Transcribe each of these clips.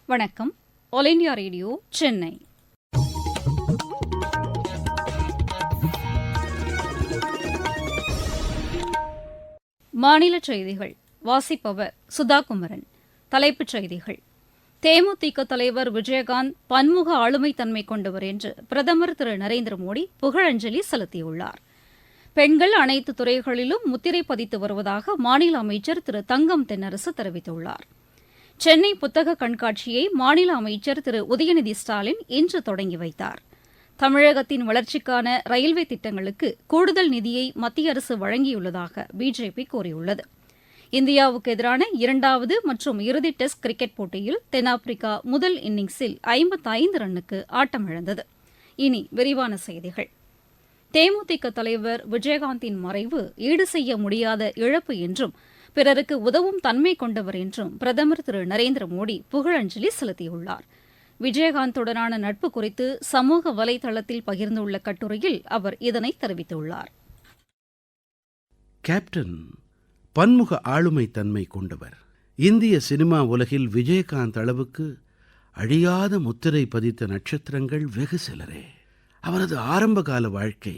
வணக்கம். All India radio, Chennai. மாநில செய்திகள் வாசிப்பவர் சுதா குமரன். தலைப்புச் செய்திகள்: தேமுதிக தலைவர் விஜயகாந்த் பன்முக ஆளுமைத்தன்மை கொண்டவர் என்று பிரதமர் திரு நரேந்திர மோடி புகழஞ்சலி செலுத்தியுள்ளார். பெண்கள் அனைத்து துறைகளிலும் முத்திரை பதித்து வருவதாக மாநில அமைச்சர் திரு தங்கம் தென்னரசு தெரிவித்துள்ளார். சென்னை புத்தக கண்காட்சியை மாநில அமைச்சர் திரு உதயநிதி ஸ்டாலின் இன்று தொடங்கி வைத்தார். தமிழகத்தின் வளர்ச்சிக்கான ரயில்வே திட்டங்களுக்கு கூடுதல் நிதியை மத்திய அரசு வழங்கியுள்ளதாக பிஜேபி கூறியுள்ளது. இந்தியாவுக்கு எதிரான இரண்டாவது மற்றும் இறுதி டெஸ்ட் கிரிக்கெட் போட்டியில் தென்னாப்பிரிக்கா முதல் இன்னிங்ஸில் 55 ரன்னுக்கு ஆட்டமிழந்தது. இனி விரிவான செய்திகள். தேமுதிக தலைவர் விஜயகாந்தின் மறைவு ஈடு செய்ய முடியாத இழப்பு என்றும் பிறருக்கு உதவும் தன்மை கொண்டவர் என்றும் பிரதமர் திரு நரேந்திர மோடி புகழஞ்சலி செலுத்தியுள்ளார். விஜயகாந்துடனான நட்பு குறித்து சமூக வலைதளத்தில் பகிர்ந்துள்ள கட்டுரையில் அவர் இதனை தெரிவித்துள்ளார். கேப்டன் பன்முக ஆளுமை தன்மை கொண்டவர். இந்திய சினிமா உலகில் விஜயகாந்த் அளவுக்கு அழியாத முத்திரை பதித்த நட்சத்திரங்கள் வெகு சிலரே. அவரது ஆரம்பகால வாழ்க்கை,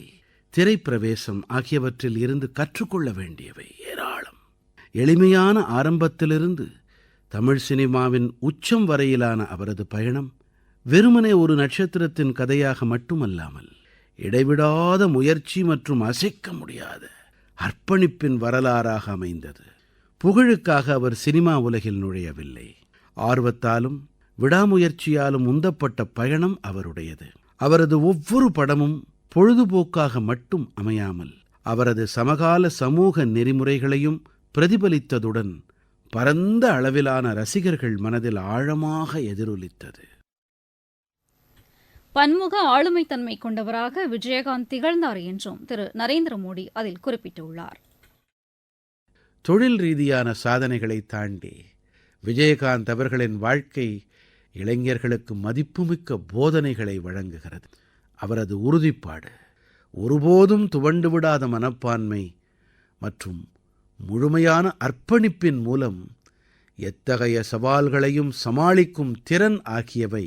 திரைப்பிரவேசம் ஆகியவற்றில் இருந்து கற்றுக்கொள்ள வேண்டியவை ஏராளம். எளிமையான ஆரம்பத்திலிருந்து தமிழ் சினிமாவின் உச்சம் வரையிலான அவரது பயணம் வெறுமனே ஒரு நட்சத்திரத்தின் கதையாக மட்டுமல்லாமல் இடைவிடாத முயற்சி மற்றும் அசைக்க முடியாத அர்ப்பணிப்பின் வரலாறாக அமைந்தது. புகழுக்காக அவர் சினிமா உலகில் நுழையவில்லை. ஆர்வத்தாலும் விடாமுயற்சியாலும் உந்தப்பட்ட பயணம் அவருடையது. அவரது ஒவ்வொரு படமும் பொழுதுபோக்காக மட்டும் அமையாமல் அவரது சமகால சமூக நெறிமுறைகளையும் பிரதிபலித்ததுடன் பரந்த அளவிலான ரசிகர்கள் மனதில் ஆழமாக எதிரொலித்தது. பன்முக ஆளுமைத்தன்மை கொண்டவராக விஜயகாந்த் திகழ்ந்தார் என்றும் திரு நரேந்திர மோடி அதில் குறிப்பிட்டுள்ளார். தொழில் ரீதியான சாதனைகளை தாண்டி விஜயகாந்த் அவர்களின் வாழ்க்கை இளைஞர்களுக்கு மதிப்புமிக்க போதனைகளை வழங்குகிறது. அவரது உறுதிப்பாடு, ஒருபோதும் துவண்டு விடாத மனப்பான்மை மற்றும் முழுமையான அர்ப்பணிப்பின் மூலம் எத்தகைய சவால்களையும் சமாளிக்கும் திறன் ஆகியவை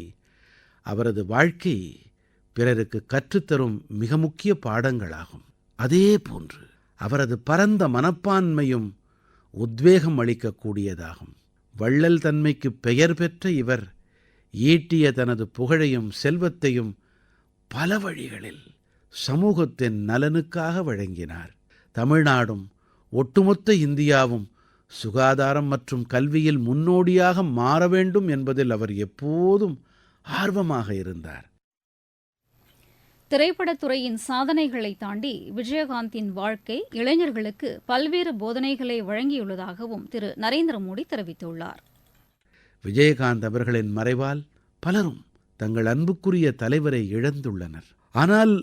அவரது வாழ்க்கை பிறருக்கு கற்றுத்தரும் மிக முக்கிய பாடங்களாகும். அதே போன்று அவரது பரந்த மனப்பான்மையும் உத்வேகம் அளிக்கக்கூடியதாகும். வள்ளல் தன்மைக்கு பெயர் பெற்ற இவர் ஈட்டிய தனது புகழையும் செல்வத்தையும் பல வழிகளில் சமூகத்தின் நலனுக்காக வழங்கினார். தமிழ்நாடும் ஒட்டுமொத்த இந்தியாவும் சுகாதாரம் மற்றும் கல்வியில் முன்னோடியாக மாற வேண்டும் என்பதில் அவர் எப்போதும் ஆர்வமாக இருந்தார். திரைப்படத்துறையின் சாதனைகளை தாண்டி விஜயகாந்தின் வாழ்க்கை இளைஞர்களுக்கு பல்வேறு போதனைகளை வழங்கியுள்ளதாகவும் திரு நரேந்திர மோடி தெரிவித்துள்ளார். விஜயகாந்த் அவர்களின் மறைவால் பலரும் தங்கள் அன்புக்குரிய தலைவரை இழந்துள்ளனர். ஆனால்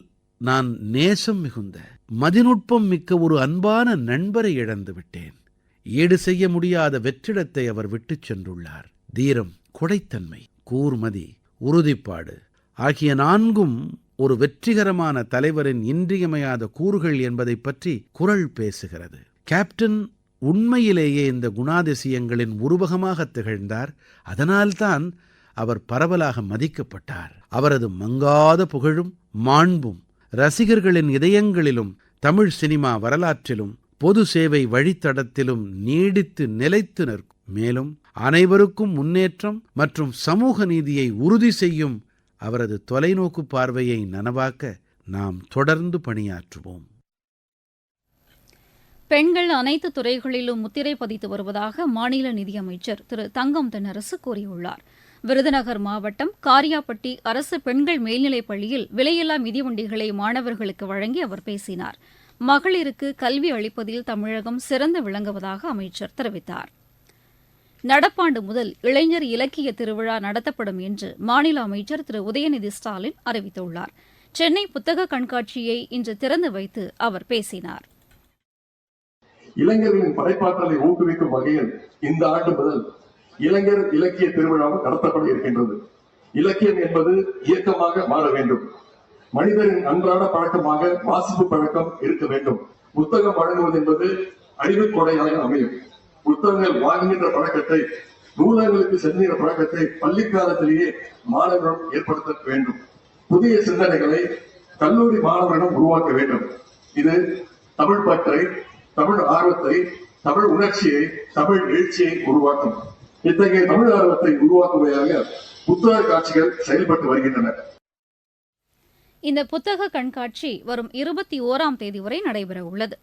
நான் நேசம் மிகுந்த மதிநுட்பம் மிக்க ஒரு அன்பான நண்பரை இழந்து விட்டேன். ஈடு செய்ய முடியாத வெற்றிடத்தை அவர் விட்டுச் சென்றுள்ளார். தீரம், கொடைத்தன்மை, கூர்மதி, உறுதிப்பாடு ஆகிய நான்கும் ஒரு வெற்றிகரமான தலைவரின் இன்றியமையாத கூறுகள் என்பதைப் பற்றி குரல் பேசுகிறது. கேப்டன் உண்மையிலேயே இந்த குணாதிசயங்களின் உருவகமாக திகழ்ந்தார். அதனால்தான் அவர் பரவலாக மதிக்கப்பட்டார். அவரது மங்காத புகழும் மாண்பும் ரசிகர்களின் இதயங்களிலும் தமிழ் சினிமா வரலாற்றிலும் பொது சேவை வழித்தடத்திலும் நீடித்து நிலைத்து நிற்கும். மேலும் அனைவருக்கும் முன்னேற்றம் மற்றும் சமூக நீதியை உறுதி செய்யும் அவரது தொலைநோக்கு பார்வையை நனவாக்க நாம் தொடர்ந்து பணியாற்றுவோம். பெண்கள் அனைத்து துறைகளிலும் முத்திரை பதித்து வருவதாக மாநில நிதியமைச்சர் திரு தங்கம் தென்னரசு கூறியுள்ளார். விருதுநகர் மாவட்டம் காரியாபட்டி அரசு பெண்கள் மேல்நிலைப் பள்ளியில் விலையில்லா மிதிவண்டிகளை மாணவர்களுக்கு வழங்கி அவர் பேசினார். மகளிருக்கு கல்வி அளிப்பதில் தமிழகம் சிறந்து விளங்குவதாக அமைச்சர் தெரிவித்தார். நடப்பாண்டு முதல் இளைஞர் இலக்கிய திருவிழா நடத்தப்படும் என்று மாநில அமைச்சர் திரு உதயநிதி ஸ்டாலின் அறிவித்துள்ளார். சென்னை புத்தக கண்காட்சியை இன்று திறந்து வைத்து அவர் பேசினார். இளைஞர்களின் படைப்பாற்றலை ஊக்குவிக்கும் வகையில் இந்த ஆண்டு முதல் இளைஞர் இலக்கிய திருவிழாவும் நடத்தப்பட இருக்கின்றது. இலக்கியம் என்பது இயக்கமாக மாற வேண்டும். மனிதரின் அன்றாட பழக்கமாக வாசிப்பு பழக்கம் இருக்க வேண்டும். புத்தகம் வழங்குவது என்பது அறிவு கொடையாக அமையும். புத்தகங்கள் வாங்குகின்ற பழக்கத்தை நூலகங்களுக்கு செல்கிற பழக்கத்தை பள்ளி காலத்திலேயே மாணவர்கள் ஏற்படுத்த வேண்டும். புதிய சிந்தனைகளை கல்லூரி மாணவரிடம் உருவாக்க வேண்டும். இது தமிழ் பற்றை, தமிழ் ஆர்வத்தை, தமிழ் உணர்ச்சியை, தமிழ் எழுச்சியை உருவாக்கும். இத்தகைய தமிழ் ஆர்வத்தை உருவாக்குவதாக புத்தக காட்சிகள் செயல்பட்டு வருகின்றன. இந்த புத்தக கண்காட்சி வரும் 21ஆம் தேதி வரை நடைபெற உள்ளது.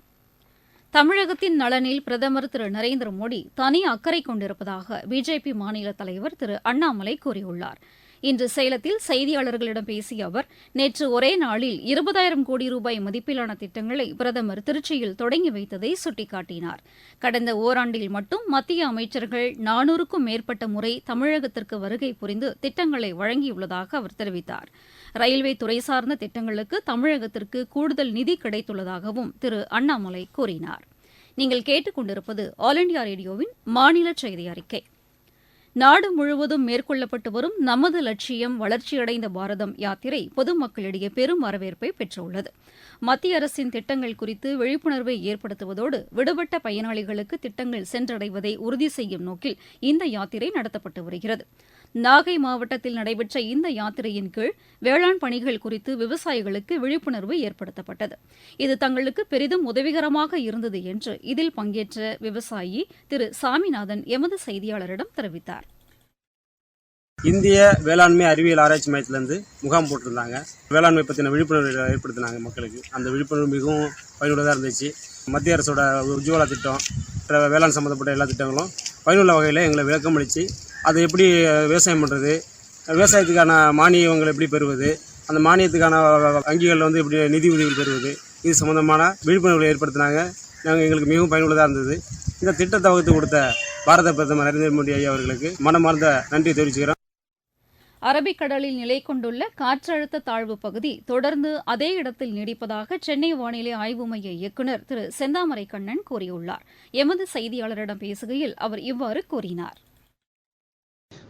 தமிழகத்தின் நலனில் பிரதமர் திரு நரேந்திர மோடி தனி அக்கறை கொண்டிருப்பதாக பிஜேபி மாநில தலைவர் திரு அண்ணாமலை கூறியுள்ளார். இன்று சேலத்தில் செய்தியாளர்களிடம் பேசிய அவர், நேற்று ஒரே நாளில் 20,000 கோடி ரூபாய் மதிப்பிலான திட்டங்களை பிரதமர் திருச்சியில் தொடங்கி வைத்ததை சுட்டிக்காட்டினார். கடந்த ஓராண்டில் மட்டும் மத்திய அமைச்சர்கள் 400க்கும் மேற்பட்ட முறை தமிழகத்திற்கு வருகை புரிந்து திட்டங்களை வழங்கியுள்ளதாக அவர் தெரிவித்தார். ரயில்வே துறை சார்ந்த திட்டங்களுக்கு தமிழகத்திற்கு கூடுதல் நிதி கிடைத்துள்ளதாகவும் திரு அண்ணாமலை கூறினார். நீங்கள் கேட்டுக் கொண்டிருப்பது ஆல் இண்டியா ரேடியோவின் மாநில செய்தி அறிக்கை. நாடு முழுவதும் மேற்கொள்ளப்பட்டு வரும் நமது லட்சியம் வளர்ச்சியடைந்த பாரதம் யாத்திரை பொதுமக்களிடையே பெரும் வரவேற்பை பெற்றுள்ளது. மத்திய அரசின் திட்டங்கள் குறித்து விழிப்புணர்வை ஏற்படுத்துவதோடு விடுபட்ட பயனாளிகளுக்கு திட்டங்கள் சென்றடைவதை உறுதி செய்யும் நோக்கில் இந்த யாத்திரை நடத்தப்பட்டு வருகிறது. நாகை மாவட்டத்தில் நடைபெற்ற இந்த யாத்திரையின் கீழ் வேளாண் பணிகள் குறித்து விவசாயிகளுக்கு விழிப்புணர்வு ஏற்படுத்தப்பட்டது. இது தங்களுக்கு பெரிதும் உதவிகரமாக இருந்தது என்று இதில் பங்கேற்ற விவசாயி திரு சாமிநாதன் எமது செய்தியாளரிடம் தெரிவித்தார். இந்திய வேளாண்மை அறிவியல் ஆராய்ச்சி மையத்திலிருந்து முகாம் போட்டிருந்தாங்க. வேளாண்மை பற்றின விழிப்புணர்வு ஏற்படுத்தினாங்க மக்களுக்கு. அந்த விழிப்புணர்வு மிகவும் பயனுள்ளதாக இருந்துச்சு. மத்திய அரசோட உஜ்வாலா திட்டம், வேளாண் சம்மந்தப்பட்ட எல்லா திட்டங்களும் பயனுள்ள வகையில் எங்களை விளக்கம் அளித்து அதை எப்படி விவசாயம் பண்ணுறது, விவசாயத்துக்கான மானியங்கள் எப்படி பெறுவது, அந்த மானியத்துக்கான வங்கிகளில் வந்து எப்படி நிதி உதவிகள் பெறுவது, இது சம்பந்தமான விழிப்புணர்வுகளை ஏற்படுத்தினாங்க. எங்களுக்கு மிகவும் பயனுள்ளதாக இருந்தது. இந்த திட்டத்தை வகுத்து கொடுத்த பாரத பிரதமர் நரேந்திர மோடி ஐயா அவர்களுக்கு மனமார்ந்த நன்றி தெரிவிச்சுக்கிறோம். அரபிக்கடலில் நிலை கொண்டுள்ள காற்றழுத்த தாழ்வு பகுதி தொடர்ந்து அதே இடத்தில் நீடிப்பதாக சென்னை வானிலை ஆய்வு மைய இயக்குநர் திரு செந்தாமரை கண்ணன் கூறியுள்ளார். எமது செய்தியாளரிடம் பேசுகையில் அவர் இவ்வாறு கூறினார்.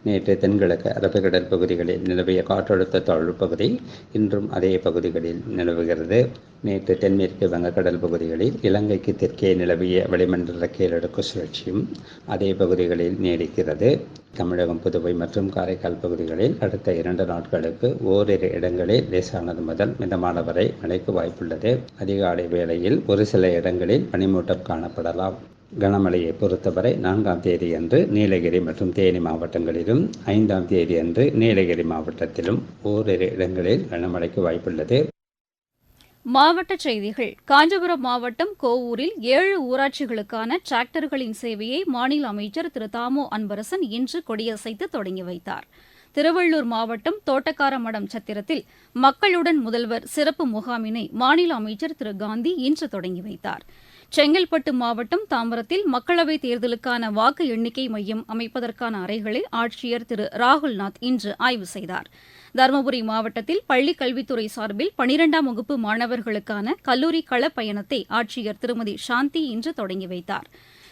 நேற்று தென்கிழக்கு அரபிக்கடல் பகுதிகளில் நிலவிய காற்றழுத்த தாழ்வு பகுதி இன்றும் அதே பகுதிகளில் நிலவுகிறது. நேற்று தென்மேற்கு வங்கக்கடல் பகுதிகளில் இலங்கைக்கு தெற்கே நிலவிய வளிமண்டல கீழடுக்கு சுழற்சியும் அதே பகுதிகளில் நீடிக்கிறது. தமிழகம், புதுவை மற்றும் காரைக்கால் பகுதிகளில் அடுத்த 2 நாட்களுக்கு ஓரிரு இடங்களில் லேசானது முதல் மிதமான வரை மழைக்கு வாய்ப்புள்ளது. அதிகாலை வேளையில் ஒரு சில இடங்களில் பனிமூட்டம் காணப்படலாம். கனமழையை பொறுத்தவரை 4ஆம் தேதி அன்று நீலகிரி மற்றும் தேனி மாவட்டங்களிலும் 5ஆம் தேதி அன்று நீலகிரி மாவட்டத்திலும் ஓரிரு இடங்களில் கனமழைக்கு வாய்ப்புள்ளது. மாவட்டச் செய்திகள். காஞ்சிபுரம் மாவட்டம் கோவூரில் 7 ஊராட்சிகளுக்கான டிராக்டர்களின் சேவையை மாநில அமைச்சர் திரு தாமோ அன்பரசன் இன்று கொடியசைத்து தொடங்கி வைத்தார். திருவள்ளூர் மாவட்டம் தோட்டக்காரமடம் சத்திரத்தில் மக்களுடன் முதல்வர் சிறப்பு முகாமினை மாநில அமைச்சர் திரு காந்தி இன்று தொடங்கி வைத்தார். செங்கல்பட்டு மாவட்டம் தாம்பரத்தில் மக்களவைத் தேர்தலுக்கான வாக்கு எண்ணிக்கை மையம் அமைப்பதற்கான அறைகளை ஆட்சியர் திரு ராகுல்நாத் இன்று ஆய்வு செய்தார். தருமபுரி மாவட்டத்தில் பள்ளிக் கல்வித்துறை சார்பில் 12ஆம் வகுப்பு மாணவர்களுக்கான கல்லூரி களப்பயணத்தை ஆட்சியர் திருமதி சாந்தி இன்று தொடங்கி வைத்தார்.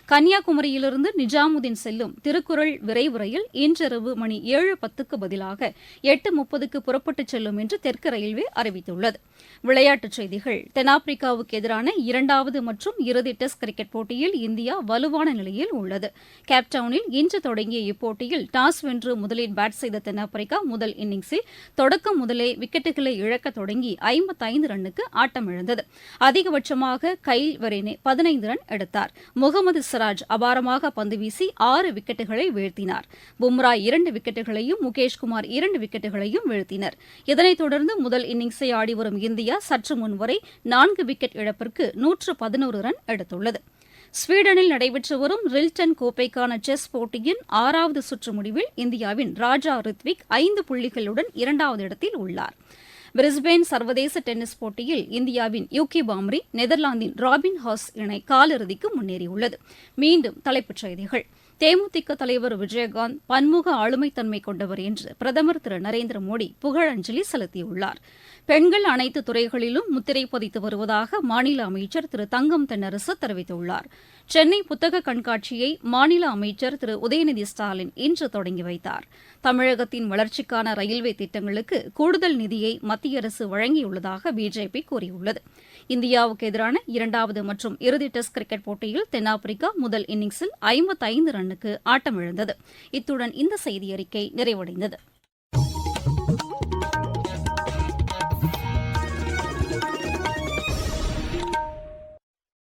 கன்னியாகுமரியிலிருந்து நிஜாமுதீன் செல்லும் திருக்குறள் விரைவு ரயில் இன்றிரவு மணி 7:10க்கு பதிலாக 8:30க்கு புறப்பட்டுச் செல்லும் என்று தெற்கு ரயில்வே அறிவித்துள்ளது. விளையாட்டுச் செய்திகள். தென்னாப்பிரிக்காவுக்கு எதிரான 2வது மற்றும் இறுதி டெஸ்ட் கிரிக்கெட் போட்டியில் இந்தியா வலுவான நிலையில் உள்ளது. கேப்டவுனில் இன்று தொடங்கிய இப்போட்டியில் டாஸ் வென்று முதலில் பேட் செய்த தென்னாப்பிரிக்கா முதல் இன்னிங்ஸில் தொடக்கம் முதலே விக்கெட்டுகளை இழக்க தொடங்கி 55 ரன்னுக்கு ஆட்டமிழந்தது. அதிகபட்சமாக கைல் வெரேனே 15 ரன் எடுத்தார். முகமது சிராஜ் அபாரமாக பந்து வீசி 6 விக்கெட்டுகளை வீழ்த்தினார். பும்ரா 2 விக்கெட்டுகளையும் முகேஷ்குமார் 2 விக்கெட்டுகளையும் வீழ்த்தினர். இதனைத் தொடர்ந்து முதல் இன்னிங்ஸை ஆடிவரும் இந்தியா சற்று முன்வரை 4 விக்கெட் இழப்பிற்கு 111 ரன் எடுத்துள்ளது. ஸ்வீடனில் நடைபெற்று வரும் ரில்டன் கோப்பைக்கான செஸ் போட்டியின் 6வது சுற்று முடிவில் இந்தியாவின் ராஜா ரித்விக் 5 புள்ளிகளுடன் 2வது இடத்தில் உள்ளார். பிரிஸ்பேன் சர்வதேச டென்னிஸ் போட்டியில் இந்தியாவின் யூகி பாம்ரி, நெதர்லாந்தின் ராபின் ஹாஸ் இணை காலிறுதிக்கு முன்னேறியுள்ளது. மீண்டும் தலைப்புச் செய்திகள். தேமுதிக தலைவர் விஜயகாந்த் பன்முக ஆளுமைத்தன்மை கொண்டவர் என்று பிரதமர் திரு நரேந்திர மோடி புகழஞ்சலி செலுத்தியுள்ளார். பெண்கள் அனைத்து துறைகளிலும் முத்திரை பதித்து வருவதாக மாநில அமைச்சர் திரு தங்கம் தென்னரசு தெரிவித்துள்ளார். சென்னை புத்தக கண்காட்சியை மாநில அமைச்சர் திரு உதயநிதி ஸ்டாலின் இன்று தொடங்கி வைத்தார். தமிழகத்தின் வளர்ச்சிக்கான ரயில்வே திட்டங்களுக்கு கூடுதல் நிதியை மத்திய அரசு வழங்கியுள்ளதாக பிஜேபி கூறியுள்ளது. இந்தியாவுக்கு எதிரான 2வது மற்றும் இறுதி டெஸ்ட் கிரிக்கெட் போட்டியில் தென்னாப்பிரிக்கா முதல் இன்னிங்ஸில் 55 ரன் ரன்னுக்கு ஆட்டமிழந்தது. இத்துடன் இந்த செய்தியறிக்கை நிறைவடைந்தது.